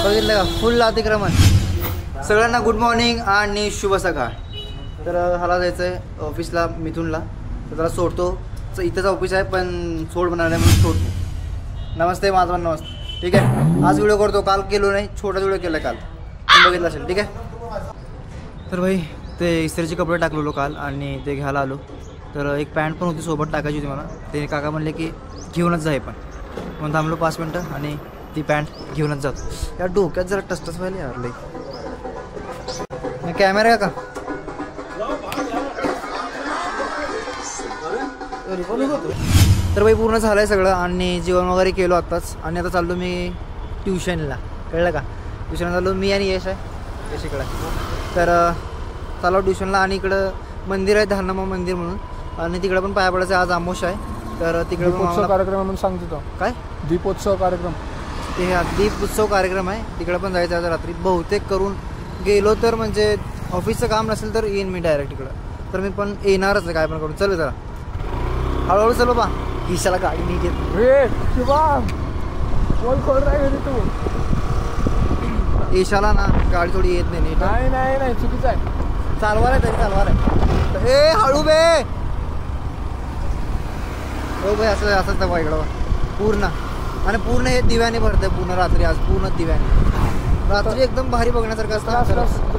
बघितलं का फुल अतिक्रमण. सगळ्यांना गुड मॉर्निंग आणि शुभ सकाळ. तर हाला जायचं आहे ऑफिसला मिथुनला, तर त्याला सोडतो. इथंच ऑफिस आहे पण सोड बनवणार आहे म्हणून सोडतो. नमस्ते माझा नमस्ते. ठीक आहे, आज व्हिडिओ करतो, काल केलो नाही, छोटा व्हिडिओ केला काल, बघितलं असेल. ठीक आहे. तर भाई ते इस्त्रीचे कपडे टाकलेलो काल आणि ते घ्यायला आलो. तर एक पॅन्ट पण होती सोबत टाकायची होती मला. ते काका म्हणले की घेऊनच जा, पण म्हणून थांबलो 5 मिनटं आणि ती पॅन्ट घेऊनच जातो. या डोक्यात जरा टचटच व्हायला यार लई. कॅमेरा का तर भाई पूर्ण झालं आहे सगळं आणि जेवण वगैरे केलो आत्ताच. आणि आता चाललो मी ट्युशनला, कळलं का. ट्युशनला चाललो मी आणि यश आहे, यश इकडं. तर चाललो ट्युशनला आणि इकडं मंदिर आहे धारणमा मंदिर म्हणून, आणि तिकडं पण पाया पडायचं. आज आमोश आहे तर तिकडे कार्यक्रम म्हणून सांगतो तो. काय दीपोत्सव कार्यक्रम, ते दीपोत्सव कार्यक्रम आहे, तिकडं पण जायचं आज रात्री. बहुतेक करून गेलो तर म्हणजे ऑफिसचं काम नसेल तर येईन मी डायरेक्ट इकडं. तर मी पण येणारच आहे काय पण करून. चल जरा हळूहळू चलो बा, ईशाला गाडी नाही घेत. ईशाला ना गाडी थोडी येत नाही. नाही चुकीचं आहे. चालवार आहे तरी चालवार आहे. ए हळू बे. हो भाई असं असंच दाखवा इकडं पूर्ण. आणि पूर्ण हे दिव्याने भरतंय पूर्ण रात्री. आज पूर्ण दिव्याने रात्री एकदम भारी बघण्यासारखं असतं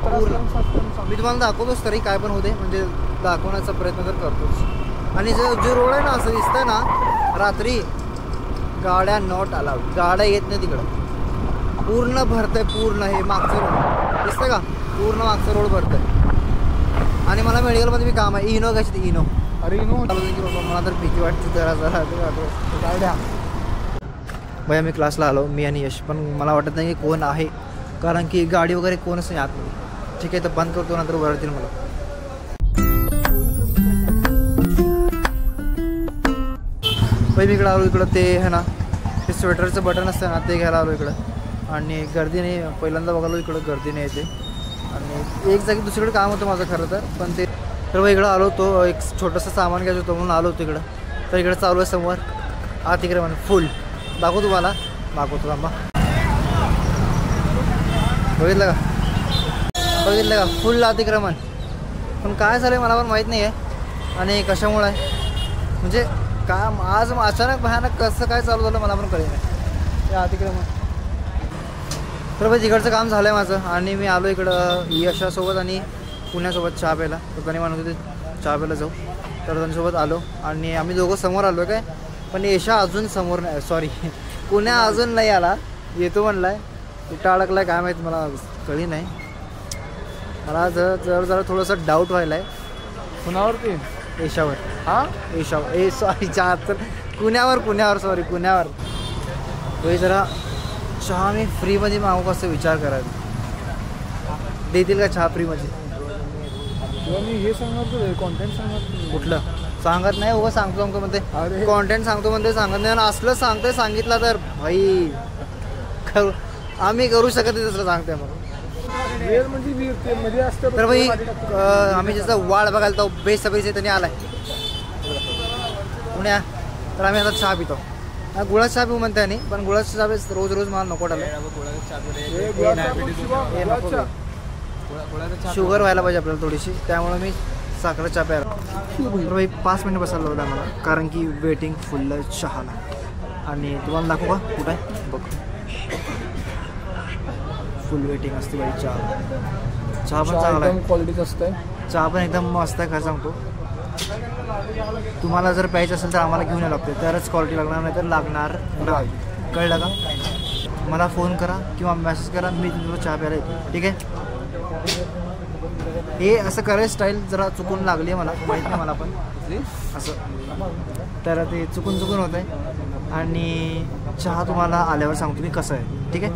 पूर्ण. मी तुम्हाला दाखवतोच तरी काय पण होते, म्हणजे दाखवण्याचा प्रयत्न तर करतोच. आणि जो रोड आहे ना असं दिसतंय ना रात्री, गाड्या नॉट अलाउड, गाड्या येत नाही तिकडं. पूर्ण भरतंय पूर्ण. हे मागचं रोड दिसतंय का, पूर्ण मागचं रोड भरतंय. आणि मला मेडिकलमध्ये मी काम आहे, इनो घ्यायची. इनो अरे इनो बाबा मला तर भीती वाटते जरा गाड्या. भैया मी क्लासला आलो, मी आणि यश, पण मला वाटत नाही की कोण आहे, कारण की गाडी वगैरे कोणच नाही आतमध्ये. ठीक आहे तर बंद करतो, नंतर वरतील मला. भाई मी इकडं आलो, इकडं ते आहे ना ते स्वेटरचं बटन असतं ना ते घ्यायला आलो इकडं. आणि गर्दी नाही, पहिल्यांदा बघालो इकडं गर्दी नाही येते. आणि एक जागी दुसरीकडे काम होतं माझं खरं तर, पण ते तर मग इकडं आलो. तो एक छोटंसं सामान घ्यायचं होतं म्हणून आलो होतो इकडं. तर इकडं चालू आहे समोर अतिक्रमण फुल. दाखवतो तुम्हाला, दाखवतो थांबा. बघितलं का फुल अतिक्रमण. पण काय झालं आहे मला पण माहीत नाही आहे आणि कशामुळं आहे, म्हणजे काम आज अचानक भयानक कसं काय चालू झालं मला पण कळलं नाही ते अतिक्रमण. तर भाई तिकडचं काम झालं आहे माझं आणि मी आलो इकडं यशासोबत आणि पुण्यासोबत चहा प्यायला. तर त्यांनी म्हणत होते चहा प्यायला जाऊ, तर त्यांच्यासोबत आलो आणि आम्ही दोघं समोर आलो काय. पण यशा अजून समोर नाही, सॉरी पुण्या अजून नाही आला. येतो म्हणला आहे, कुठं अडकला आहे काय माहीत मला कळी नाही. मला जरा थोडंसं डाऊट व्हायला आहे. कुणावरती? यशावर. हां यशावर. सॉरी चहा तर पुण्यावर सॉरी पुण्यावर. तो जरा चहा मी फ्रीमध्ये मागू कसं विचार करायचा. देतील का चहा फ्रीमध्ये? मी हे सांगतो कॉन्टेंट सांगतो. कुठलं सांगत नाही उगा सांगतो म्हणते, कॉन्टेंट सांगतो म्हणते, सांगत नाही. आणि असलं सांगतोय सांगितलं तर भाई आम्ही करू शकत नाही तसं सांगतोय मग. तर भाई आम्ही जसं वाळ बघायला तो बेस्ट सगळीचे त्यांनी आलाय पुण्या. तर आम्ही आता चहा पितो. गुळाचा चहा पिऊ म्हणते आणि पण गुळाचा चहा रोज मला नको टाकलं. शुगर व्हायला पाहिजे आपल्याला थोडीशी, त्यामुळे मी साखर चहा प्यायला. तर भाई 5 मिनिट बसायला होतं मला, कारण की वेटिंग फुल आहे चहाला. आणि तुम्हाला दाखवू का कुठं आहे बघ, फुल वेटिंग असते भाई. चहा पण चांगला आहे, क्वालिटीच असते. चहा पण एकदम मस्त आहे खरं सांगतो. तुम्हाला जर प्यायचं असेल तर आम्हाला घेऊन यायला लागते, तरच क्वालिटी लागणार, नाही तर लागणार नाही. कळलं का? मला फोन करा किंवा मेसेज करा, मी तुमचं चहा प्यायला येतो. ठीक आहे. हे असं करायचं स्टाईल जरा चुकून लागली आहे मला, माहीत नाही मला पण असं. तर ते चुकून होतं आहे. आणि चहा तुम्हाला आल्यावर सांगतो मी कसं आहे. ठीक आहे.